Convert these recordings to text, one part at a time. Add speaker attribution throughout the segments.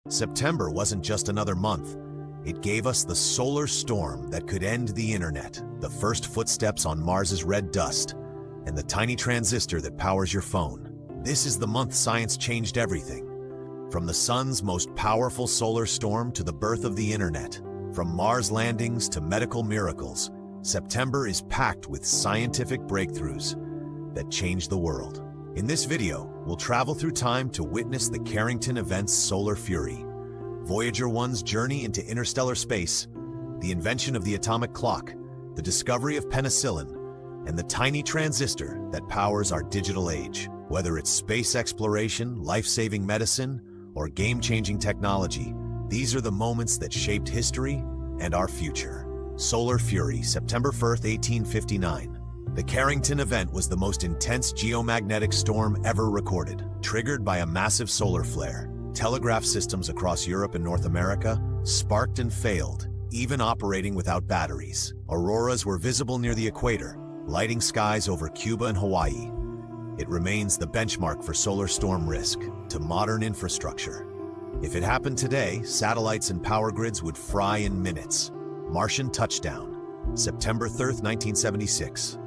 Speaker 1: September wasn't just another month. It gave us the solar storm that could end the internet, the first footsteps on Mars's red dust, and the tiny transistor that powers your phone. This is the month science changed everything. From the sun's most powerful solar storm to the birth of the internet, from Mars landings to medical miracles, September is packed with scientific breakthroughs that changed the world. In this video, we'll travel through time to witness the Carrington Event's solar fury, Voyager 1's journey into interstellar space, the invention of the atomic clock, the discovery of penicillin, and the tiny transistor that powers our digital age. Whether it's space exploration, life-saving medicine, or game-changing technology, these are the moments that shaped history and our future. Solar Fury, September 1st, 1859. The Carrington Event was the most intense geomagnetic storm ever recorded. Triggered by a massive solar flare, telegraph systems across Europe and North America sparked and failed, even operating without batteries. Auroras were visible near the equator, lighting skies over Cuba and Hawaii. It remains the benchmark for solar storm risk to modern infrastructure. If it happened today, satellites and power grids would fry in minutes. Martian touchdown, September 3rd, 1976.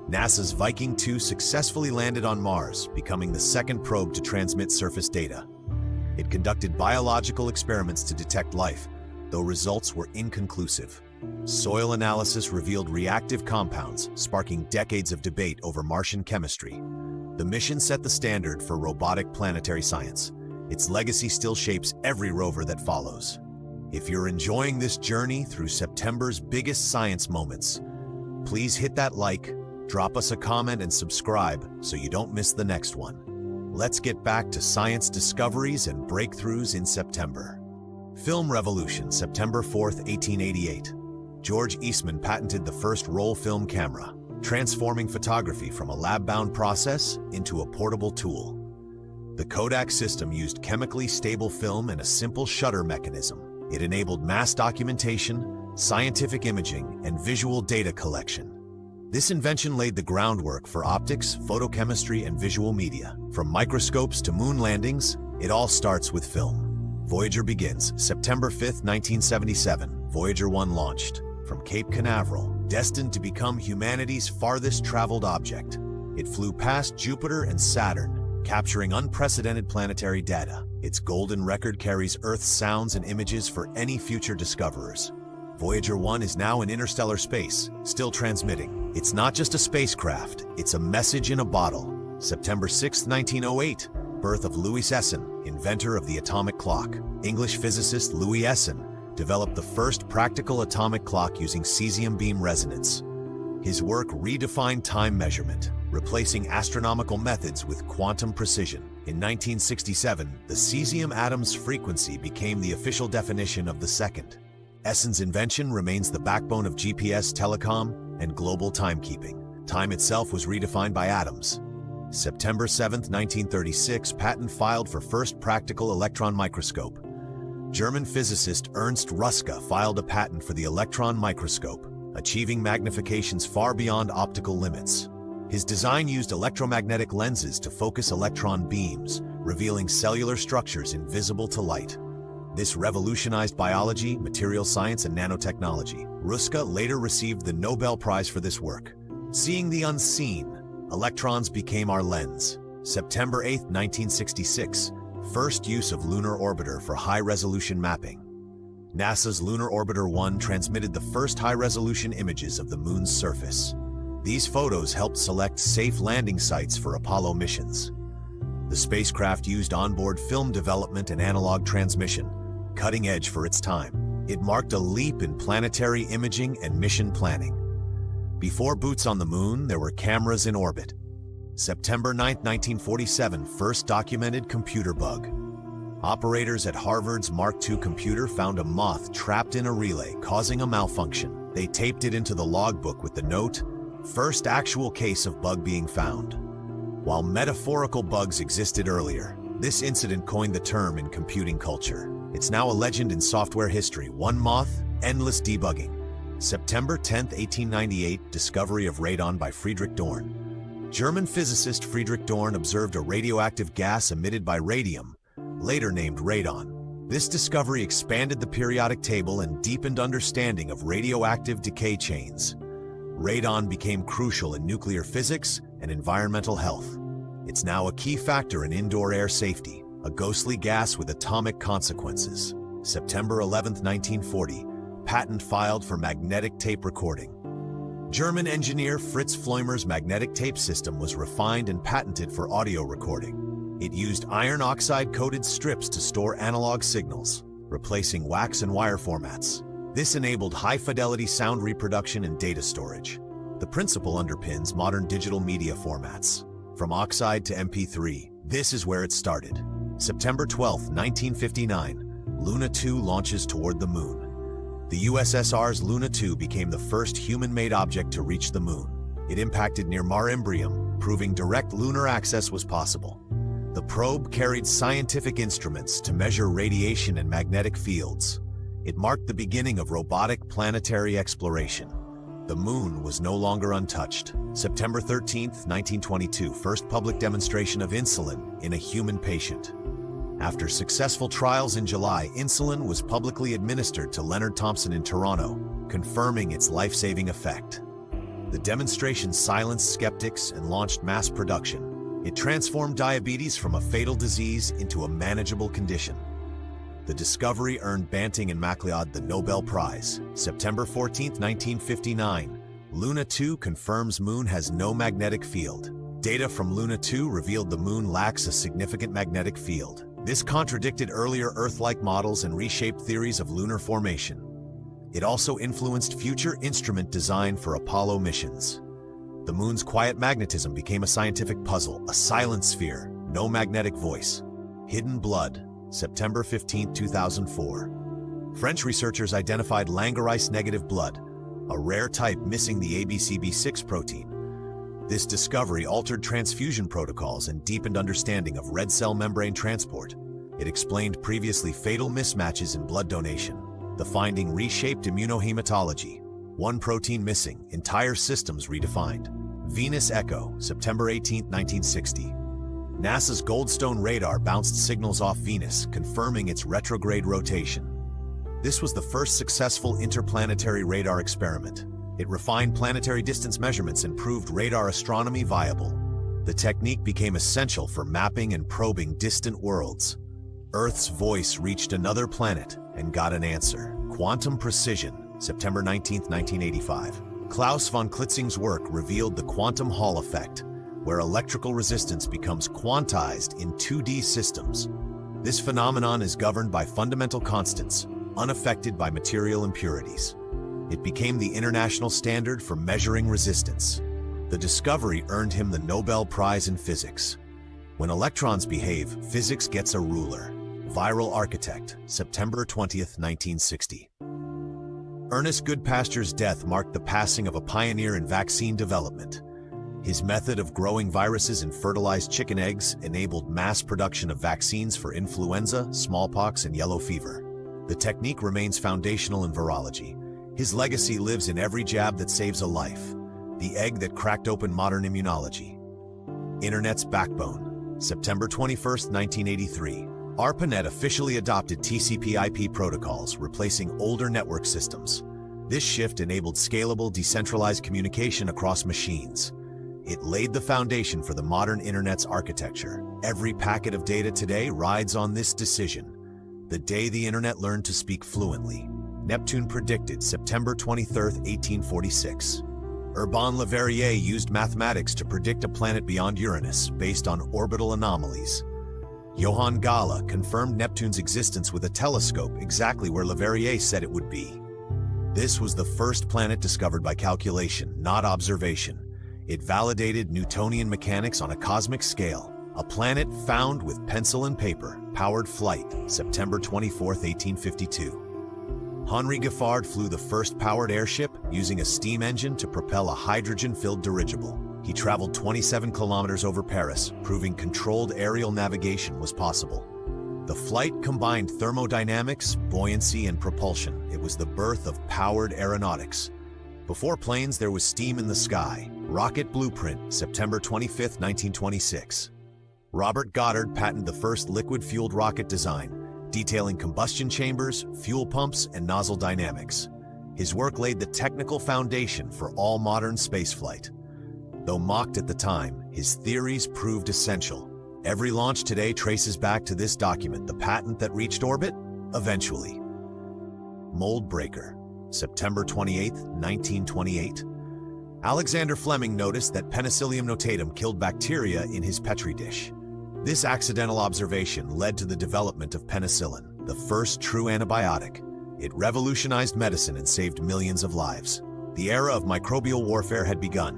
Speaker 1: NASA's Viking 2 successfully landed on Mars, becoming the second probe to transmit surface data. It conducted biological experiments to detect life, though results were inconclusive. Soil analysis revealed reactive compounds, sparking decades of debate over Martian chemistry. The mission set the standard for robotic planetary science. Its legacy still shapes every rover that follows. If you're enjoying this journey through September's biggest science moments, please hit that like, drop us a comment, and subscribe so you don't miss the next one. Let's get back to science discoveries and breakthroughs in September. Film revolution, September 4th, 1888. George Eastman patented the first roll film camera, transforming photography from a lab-bound process into a portable tool. The Kodak system used chemically stable film and a simple shutter mechanism. It enabled mass documentation, scientific imaging, and visual data collection. This invention laid the groundwork for optics, photochemistry, and visual media. From microscopes to moon landings, it all starts with film. Voyager begins, September 5th, 1977. Voyager 1 launched from Cape Canaveral, destined to become humanity's farthest traveled object. It flew past Jupiter and Saturn, capturing unprecedented planetary data. Its golden record carries Earth's sounds and images for any future discoverers. Voyager 1 is now in interstellar space, still transmitting. It's not just a spacecraft, it's a message in a bottle. September 6, 1908, birth of Louis Essen, inventor of the atomic clock. English physicist Louis Essen developed the first practical atomic clock using cesium beam resonance. His work redefined time measurement, replacing astronomical methods with quantum precision. In 1967, the cesium atom's frequency became the official definition of the second. Essen's invention remains the backbone of GPS, telecom, and global timekeeping. Time itself was redefined by atoms. September 7, 1936, patent filed for first practical electron microscope. German physicist Ernst Ruska filed a patent for the electron microscope, achieving magnifications far beyond optical limits. His design used electromagnetic lenses to focus electron beams, revealing cellular structures invisible to light. This revolutionized biology, material science, and nanotechnology. Ruska later received the Nobel Prize for this work. Seeing the unseen, electrons became our lens. September 8, 1966. First use of lunar orbiter for high-resolution mapping. NASA's Lunar Orbiter 1 transmitted the first high-resolution images of the moon's surface. These photos helped select safe landing sites for Apollo missions. The spacecraft used onboard film development and analog transmission, cutting edge for its time. It marked a leap in planetary imaging and mission planning. Before boots on the moon, there were cameras in orbit. September 9, 1947, first documented computer bug. Operators at Harvard's Mark II computer found a moth trapped in a relay, causing a malfunction. They taped it into the logbook with the note, "First actual case of bug being found." While metaphorical bugs existed earlier, this incident coined the term in computing culture. It's now a legend in software history. One moth, endless debugging. September 10, 1898, discovery of radon by Friedrich Dorn. German physicist Friedrich Dorn observed a radioactive gas emitted by radium, later named radon. This discovery expanded the periodic table and deepened understanding of radioactive decay chains. Radon became crucial in nuclear physics and environmental health. It's now a key factor in indoor air safety, a ghostly gas with atomic consequences. September 11, 1940, patent filed for magnetic tape recording. German engineer Fritz Fleumer's magnetic tape system was refined and patented for audio recording. It used iron oxide-coated strips to store analog signals, replacing wax and wire formats. This enabled high-fidelity sound reproduction and data storage. The principle underpins modern digital media formats. From oxide to MP3, this is where it started. September 12, 1959, Luna 2 launches toward the moon. The USSR's Luna 2 became the first human-made object to reach the moon. It impacted near Mare Imbrium, proving direct lunar access was possible. The probe carried scientific instruments to measure radiation and magnetic fields. It marked the beginning of robotic planetary exploration. The moon was no longer untouched. September 13, 1922, first public demonstration of insulin in a human patient. After successful trials in July, insulin was publicly administered to Leonard Thompson in Toronto, confirming its life-saving effect. The demonstration silenced skeptics and launched mass production. It transformed diabetes from a fatal disease into a manageable condition. The discovery earned Banting and MacLeod the Nobel Prize. September 14, 1959, Luna 2 confirms moon has no magnetic field. Data from Luna 2 revealed the moon lacks a significant magnetic field. This contradicted earlier Earth-like models and reshaped theories of lunar formation. It also influenced future instrument design for Apollo missions. The moon's quiet magnetism became a scientific puzzle, a silent sphere, no magnetic voice. Hidden blood, September 15, 2004. French researchers identified Langerais-negative blood, a rare type missing the ABCB6 protein. This discovery altered transfusion protocols and deepened understanding of red cell membrane transport. It explained previously fatal mismatches in blood donation. The finding reshaped immunohematology. One protein missing, entire systems redefined. Venus Echo, September 18, 1960. NASA's Goldstone radar bounced signals off Venus, confirming its retrograde rotation. This was the first successful interplanetary radar experiment. It refined planetary distance measurements and proved radar astronomy viable. The technique became essential for mapping and probing distant worlds. Earth's voice reached another planet and got an answer. Quantum precision, September 19, 1985. Klaus von Klitzing's work revealed the quantum Hall effect, where electrical resistance becomes quantized in 2D systems. This phenomenon is governed by fundamental constants, unaffected by material impurities. It became the international standard for measuring resistance. The discovery earned him the Nobel Prize in Physics. When electrons behave, physics gets a ruler. Viral architect, September 20, 1960. Ernest Goodpasture's death marked the passing of a pioneer in vaccine development. His method of growing viruses in fertilized chicken eggs enabled mass production of vaccines for influenza, smallpox, and yellow fever. The technique remains foundational in virology. His legacy lives in every jab that saves a life, the egg that cracked open modern immunology. Internet's backbone, September 21, 1983. ARPANET officially adopted TCP/IP protocols, replacing older network systems. This shift enabled scalable, decentralized communication across machines. It laid the foundation for the modern Internet's architecture. Every packet of data today rides on this decision. The day the Internet learned to speak fluently. Neptune predicted September 23, 1846. Urbain Le Verrier used mathematics to predict a planet beyond Uranus based on orbital anomalies. Johann Galle confirmed Neptune's existence with a telescope exactly where Le Verrier said it would be. This was the first planet discovered by calculation, not observation. It validated Newtonian mechanics on a cosmic scale. A planet found with pencil and paper, powered flight, September 24, 1852. Henri Giffard flew the first powered airship using a steam engine to propel a hydrogen-filled dirigible. He traveled 27 kilometers over Paris, proving controlled aerial navigation was possible. The flight combined thermodynamics, buoyancy, and propulsion. It was the birth of powered aeronautics. Before planes, there was steam in the sky. Rocket blueprint, September 25, 1926. Robert Goddard patented the first liquid-fueled rocket design, detailing combustion chambers, fuel pumps, and nozzle dynamics. His work laid the technical foundation for all modern spaceflight. Though mocked at the time, his theories proved essential. Every launch today traces back to this document, the patent that reached orbit, eventually. Mold breaker, September 28, 1928. Alexander Fleming noticed that Penicillium notatum killed bacteria in his Petri dish. This accidental observation led to the development of penicillin, the first true antibiotic. It revolutionized medicine and saved millions of lives. The era of microbial warfare had begun.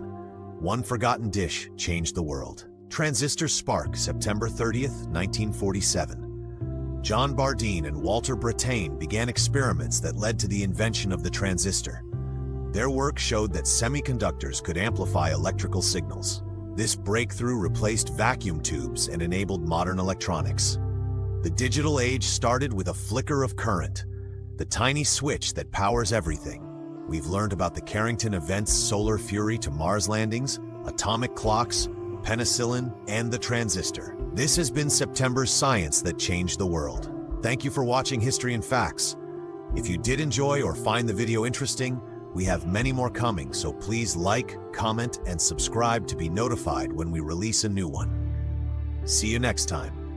Speaker 1: One forgotten dish changed the world. Transistor spark, September 30th, 1947. John Bardeen and Walter Brattain began experiments that led to the invention of the transistor. Their work showed that semiconductors could amplify electrical signals. This breakthrough replaced vacuum tubes and enabled modern electronics. The digital age started with a flicker of current, the tiny switch that powers everything. We've learned about the Carrington Event's solar fury to Mars landings, atomic clocks, penicillin, and the transistor. This has been September's science that changed the world. Thank you for watching History and Facts. If you did enjoy or find the video interesting, we have many more coming, so please like, comment, and subscribe to be notified when we release a new one. See you next time.